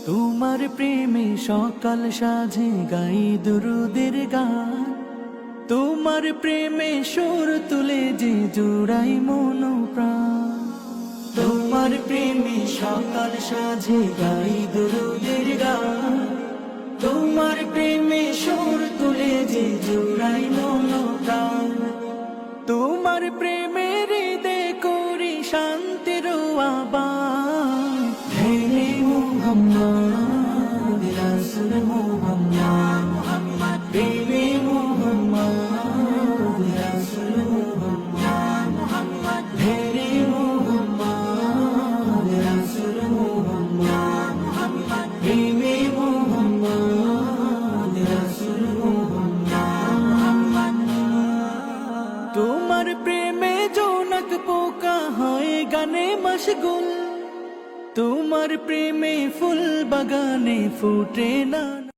তোমার প্রেমে সকাল সাজে গাই দুরুদের গান, তোমার প্রেমে সুর তুলে যে জোড়াই মন প্রাণ। তোমার প্রেমে সকাল সাজে গাই দুরুদের গান, তোমার প্রেমে সুর তুলে যে জোড়াই মন প্রাণ। তোমার প্রেমের হৃদয়ে করি শান্তির আবাস। হেলে মুহাম্মদ রাসূল মুহাম্মদ, প্রেমে মুহাম্মদ রাসূল মুহাম্মদ, হেলে মুহাম্মদ রাসূল মুহাম্মদ, প্রেমে মুহাম্মদ রাসূল মুহাম্মদ। তোমার প্রেমে জোনাক পোকা হয় গানে মশগুল, তোমার প্রেমে ফুল বাগানে ফুটে না।